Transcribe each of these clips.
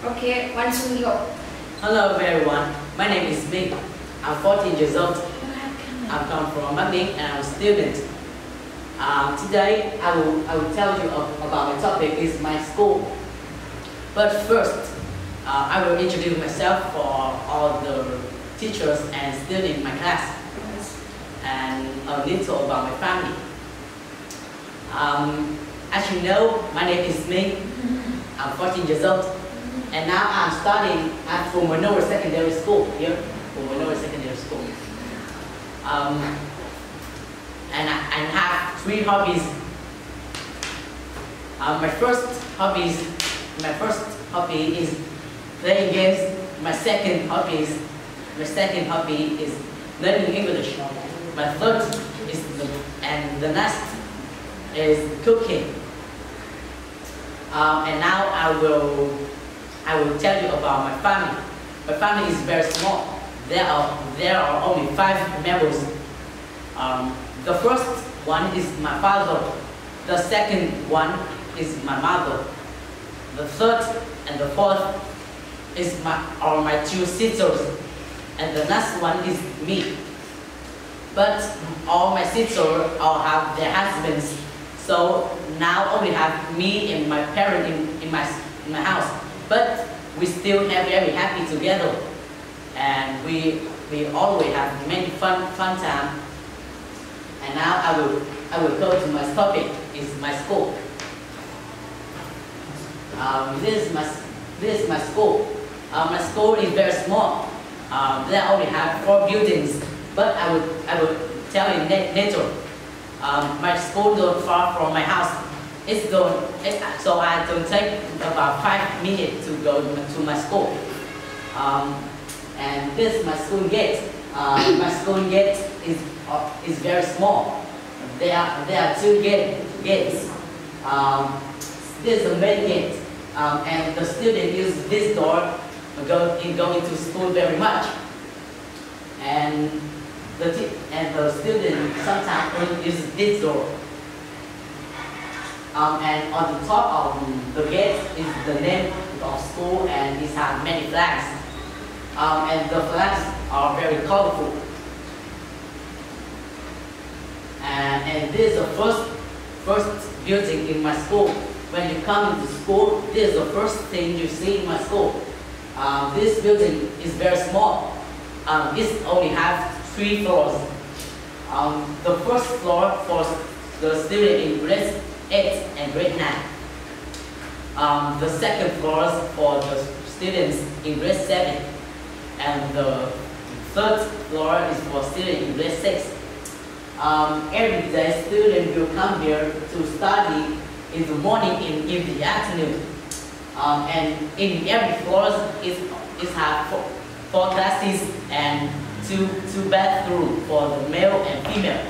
Okay, 1, 2, go. Hello everyone, my name is Minh. I'm 14 years old. I come from Bắc and I'm a student. Today I will tell you about my topic is my school. But first, I will introduce myself for all the teachers and students in my class, and a little about my family. As you know, my name is Minh. I'm 14 years old, and now I'm studying at Hữu Secondary School here, Hữu Secondary School. And I have 3 hobbies. My first hobby is playing games. My second hobby is learning English. My third is the next is cooking. And now I will tell you about my family. My family is very small. There are only 5 members. The first one is my father. The second one is my mother. The third and the fourth are my 2 sisters, and the next one is me. But all my sisters all have their husbands, so now only have me and my parents in my house. But we still have very happy together, and we always have many fun time. And now I will go to my topic, is my school. This is my school. My school is very small. They only have 4 buildings, but I will tell you later. My school is not far from my house. So I don't take about 5 minutes to go to my school. And this is my school gate. My school gate is very small. There are 2 gates. This is the main gate, and the student use this door in going to school very much. And the student sometimes uses this door. And on the top of the gate is the name of school, and it has many flags. And the flags are very colorful. And this is the first building in my school. When you come into school, this is the first thing you see in my school. This building is very small. It only has 3 floors. The first floor for the student in grade 8 and grade 9. The second floor for the students in grade 7. And the third floor is for students in grade 6. Every day, students will come here to study in the morning and in the afternoon. And in every floor, it has 4 classes and 2 bathrooms for the male and female.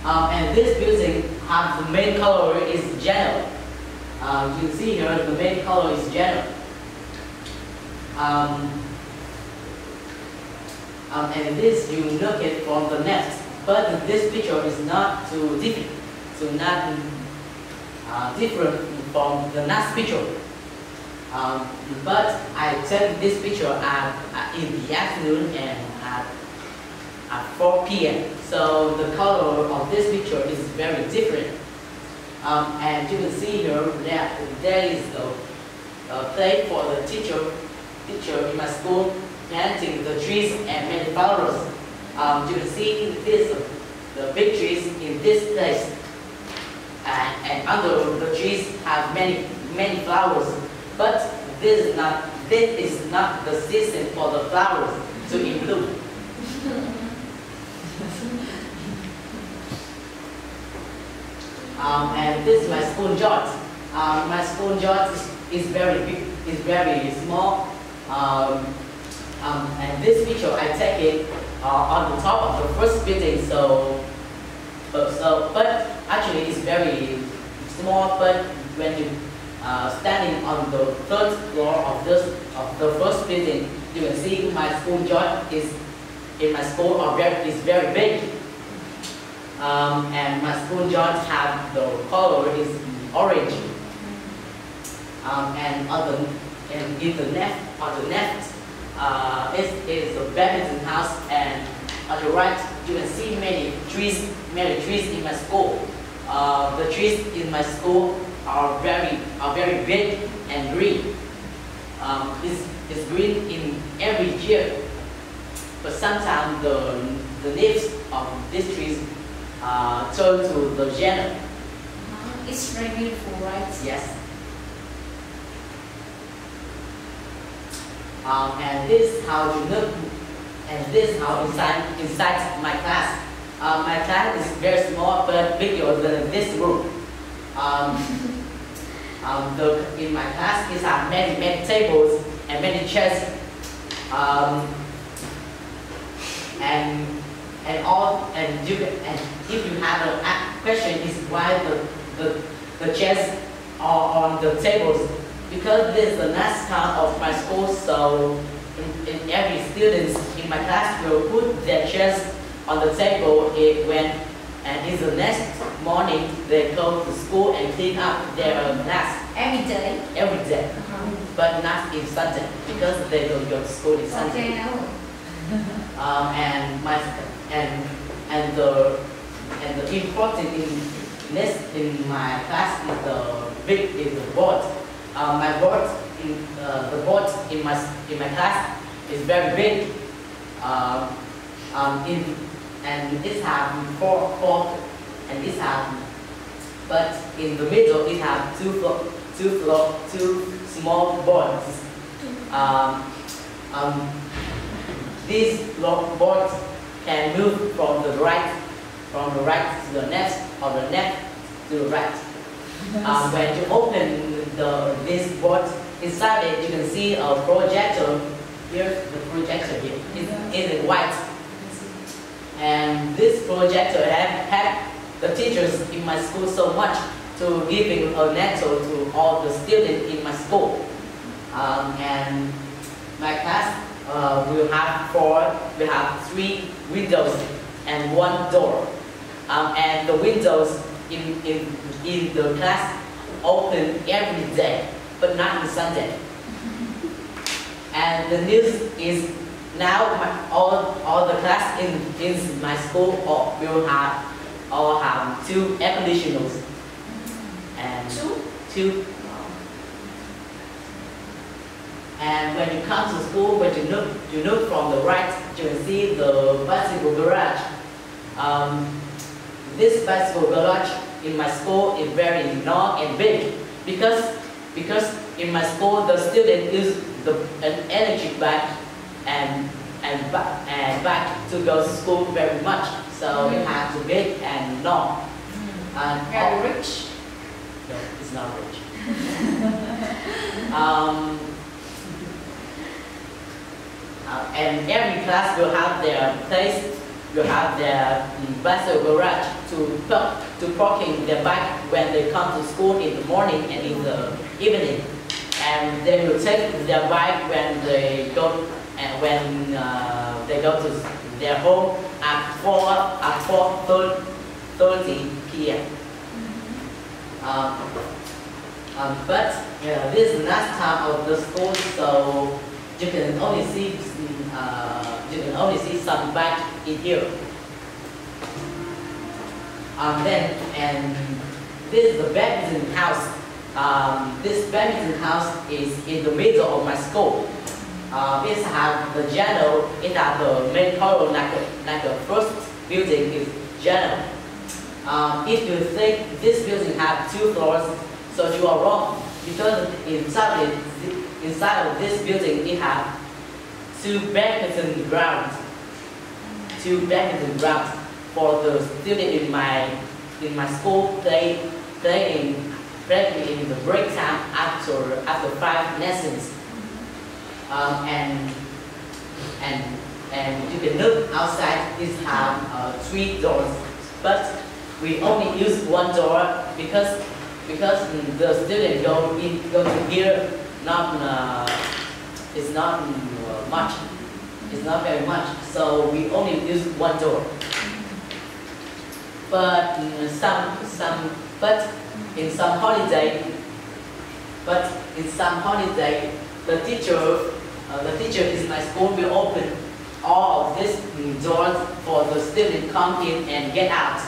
And this building has the main color is yellow. You can see here the main color is yellow. And this you look at from the net, but this picture is not too different. So not different from the last picture. But I take this picture in the afternoon and at 4 p.m. So the color of this picture is very different. And you can see here that there is a place for the teacher in my school planting the trees and many flowers. You can see the big trees in this place. And under the trees have many flowers, but this is not the season for the flowers to bloom. And this is my school yard. My school yard is very big, is very small. And this picture I take it on the top of the first building. But actually it's very small. But when you standing on the 3rd floor of the first building, you can see my school yard is very big. And my school yard have the color is orange. And in the left, is the badminton house, and on the right you can see many trees in my school. The trees in my school are very big and green. It's green in every year, but sometimes the leaves of these trees turn to the yellow. It's very beautiful, right? Yes. And this is how you look, and this is how inside my class. My class is very small but bigger than this room. In my class, it has many tables and many chairs. And if you have a question, is why the chairs are on the tables? Because this is the last time of my school, so in every student in my class will put their chairs on the table and in the next morning they go to school and clean up their class. Every day? Every day. But not in Sunday, because they don't go to school in Sunday. Okay, no. And the important in my class is the board. My board the board in my class is very big. And this have four and this have, but in the middle it have two small boards. These boards can move from the right to the left, or the left to the right. When you open this board, inside it you can see a projector. Here's the projector here. It's in white. And this projector helped the teachers in my school so much to giving a lecture to all the students in my school. And my class will have 3 windows and 1 door. And the windows in the class open every day, but not on Sunday. And the news is now all the class in my school will have 2 air conditioners. And 2. And when you come to school, when you look from the right, you can see the bicycle garage. This bicycle garage in my school is very long and big because in my school the student use an electric bike and back to go to school very much, so it has to big and long. Very rich? No, it's not rich. And every class will have their place, will have their bicycle garage to parking their bike when they come to school in the morning and in the evening. And they will take their bike when they go to their home at 4:30 p.m. But this is the last time of the school, so you can only see some bike in here. And this is the badminton house. This badminton house is in the middle of my school. It has the yellow. It has the main color like the first building is yellow. If you think this building has 2 floors, so you are wrong, because inside of this building it has 2 badminton grounds. 2 badminton grounds for the students in my school playing in the break time after 5 lessons. And you can look outside. It has 3 doors, but we only use 1 door because the students go to here. It's not much. It's not very much. So we only use 1 door. But in some holiday, But in some holiday, the teacher in my school will open all of these doors for the student come in and get out.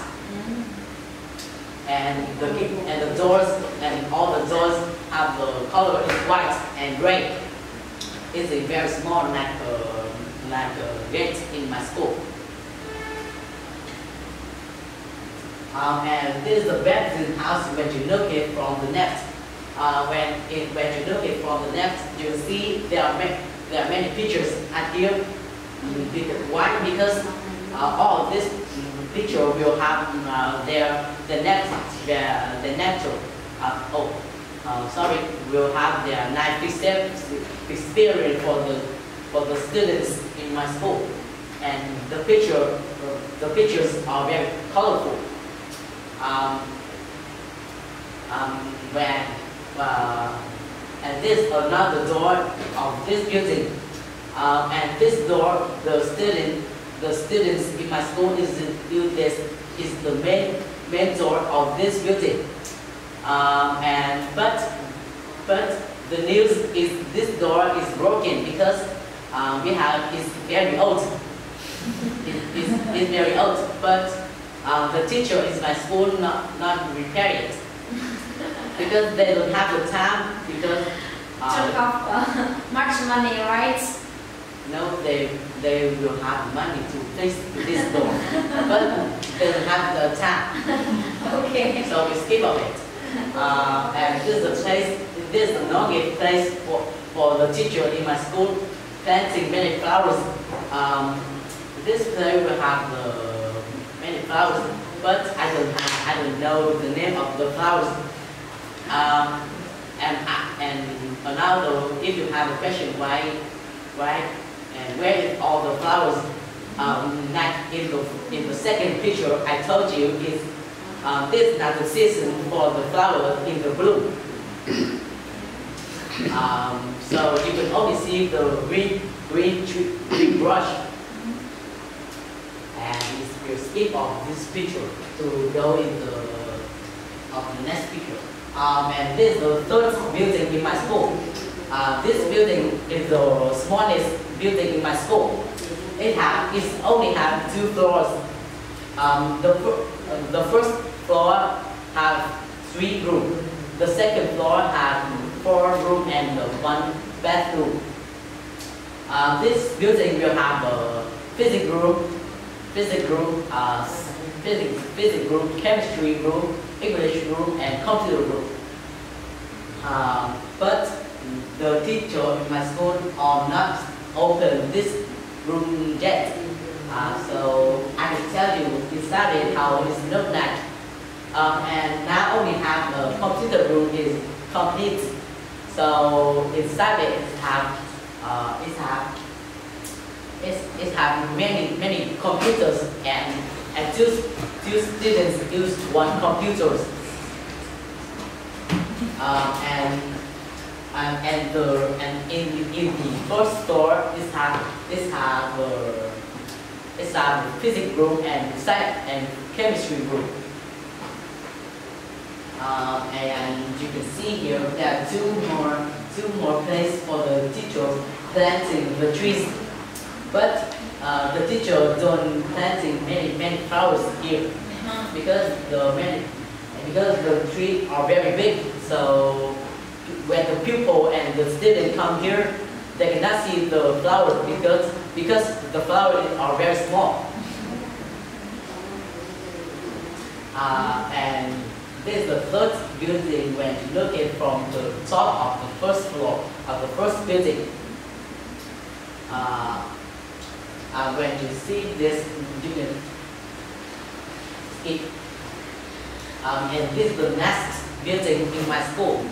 And the doors and all the doors have the color is white and gray. It's a very small like a gate in my school. And this is the bedroom house when you look it from the left. When you look it from the left, you see there are many pictures at here. Why? Because all of this picture will have will have their life experience for the students in my school, and the pictures are very colorful. And this is another door of this building, and this door the students in my school is the main door of this building. But the news is this door is broken because it's very old. It's very old, but the teacher in my school not repair it because they don't have the time because took off much money, right? No, they will have money to fix this door, but they don't have the time. Okay. So we skip of it. And this is a no-give place for the teacher in my school, planting many flowers. This place will have many flowers, but I don't know the name of the flowers. And now, if you have a question, why, and where is all the flowers? Like in the second picture, I told you is this is not the season for the flower in the bloom. So you can only see the green brush, and we'll skip off this picture to go in the next picture. And this is the third building in my school. This building is the smallest building in my school. It only have 2 floors. The first floor has 3 rooms. The second floor has 4 rooms and 1 bathroom. This building will have a physics room, chemistry room, English room, and computer room. But the teacher in my school are not open this room yet. So I can tell you inside how it looks like. And now only have the computer room is complete. So inside it have many computers, and two students use 1 computer. And in the first floor, this have physics room and science and chemistry room. And you can see here there are two more places for the teacher planting the trees. But the teacher don't planting many flowers here because the trees are very big. So when the pupil and the student come here, they cannot see the flowers because the flowers are very small. And this is the third building when you look at from the top of the first floor of the first building. When you see this, you can skip. And this is the next building in my school.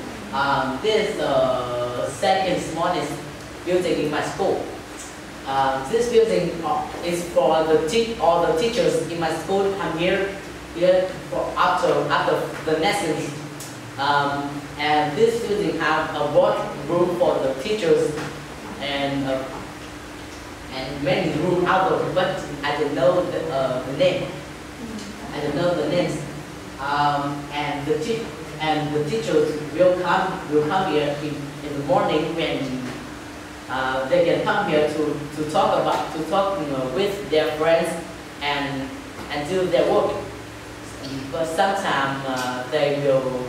This is the second smallest building in my school. This building is for all the teachers in my school come here after the lessons. And this building have a boardroom for the teachers and many rooms out of, but I don't know the name. I don't know the names. and the teachers will come here in the morning when they can come here to talk with their friends and do their work. But sometimes they will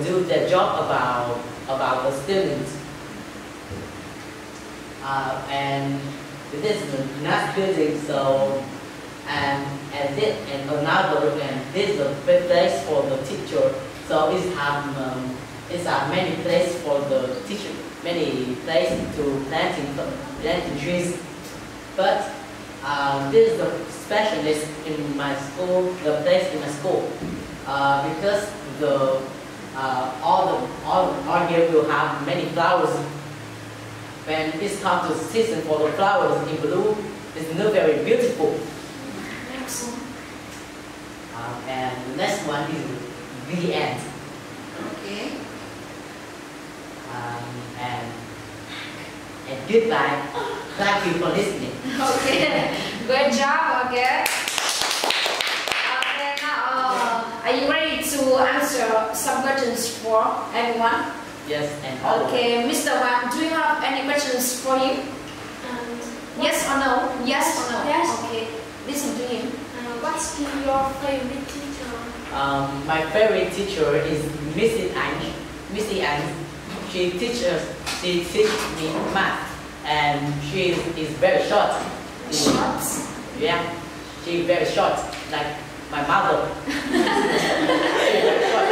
do their job about the students. And this is a nice building, so this is a big place for the teacher. So it's have many places for the teacher, many places to planting trees. But this is the specialist in my school, the place in my school, because all here will have many flowers. When it's come to season for the flowers in blue, it's not very beautiful. Excellent. And the next one is the end. Okay. And goodbye. Thank you for listening. Okay. Good job. Okay. Okay. Now, are you ready to answer some questions for everyone? Yes, and all. Okay, Mr. Wang, do you have any questions for you? Yes or no? Yes or no? Yes. Okay, listen to him. What's your favorite teacher? My favorite teacher is Mrs. Anh. Mrs. Anh. She teaches me math, and she is very short. Short? Yeah, she's very short, like my mother. She's very short.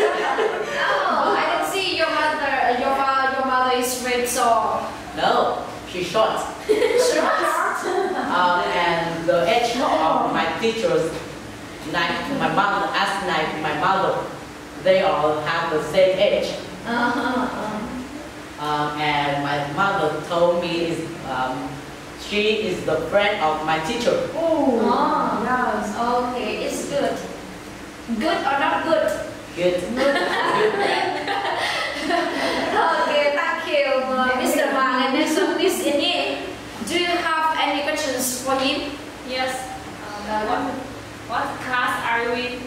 No, I don't see your mother. Your mother is very tall. No, she's short. Short? And the age of my teachers, like my mother, my mother, they all have the same age. And my mother told me she is the friend of my teacher. Oh, yes. Okay, it's good. Good or not good? Good. Good friend. Okay, thank you, Mr. Wang. And next one, Miss Ini. Do you have any questions for him? Yes. What class are you in?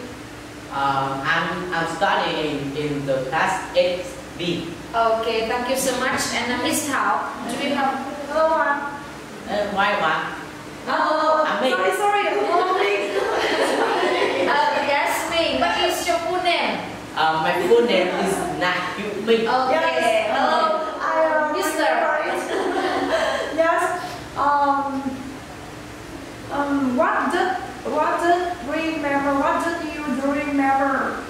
I'm studying in the class 8B. Okay, thank you so much. And Miss Thao, do you have? Why one? Oh, Me. sorry. Yes, me. What is your full name? My full name is Hữu Minh. Okay. Hello, Mr. Yes. What did you remember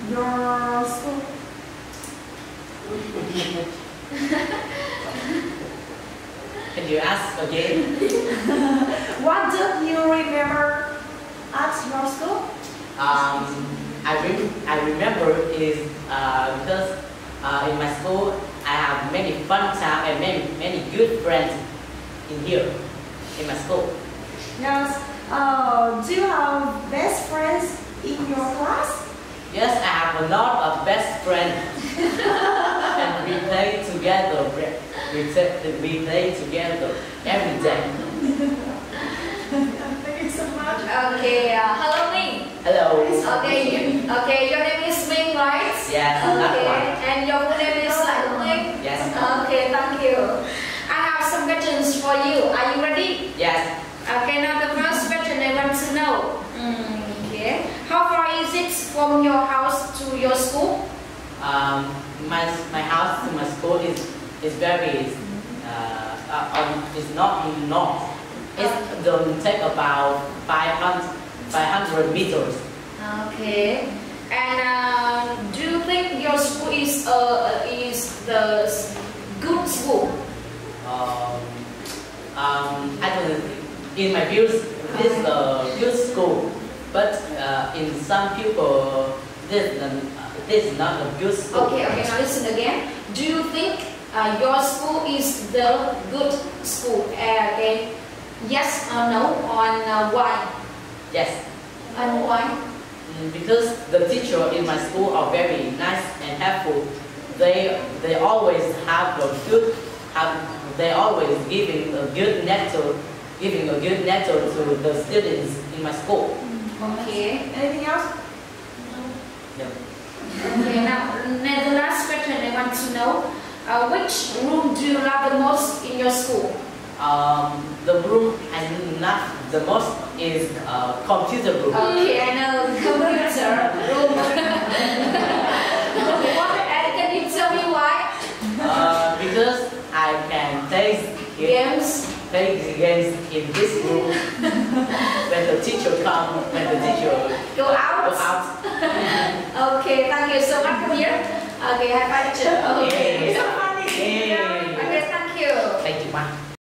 your school? Can you ask again? What did you remember at your school? I remember is because in my school I have many fun time and many good friends in here in my school. Yes. Do you have best friends in your class? Yes, I have a lot of best friends, and we play together. We play together every day. Thank you so much. Okay. Hello, Ming. Hello. Okay. Your name is Ming, right? Yes, that Okay. one. And your full name is Ming. Yes. Okay. Thank you. I have some questions for you. Are you ready? Yes. Okay. Now the first question I want to know. Okay. How far is it from your house to your school? My house to my school is very it's not in north. It don't take about 500 meters. Okay. And do you think your school is the good school? I don't think, in my views, this is a good school, but in some people, this is not a good school. Okay. Now listen again. Do you think your school is the good school? Okay. Yes or no? On why? Yes. And why? Because the teacher in my school are very nice and helpful. They always have a good. They always giving a good nectar to the students in my school. Okay. Anything else? Yeah. Okay, now the last question I want to know. Which room do you love the most in your school? The room I love the most is computer room. Okay, I know computer room. Can you tell me why? Because I can play games in this room when the teacher comes, when the teacher Go out. Okay, thank you so much, Kabir. Okay, have fun. Okay, Yeah. okay, thank you. Thank you, ma.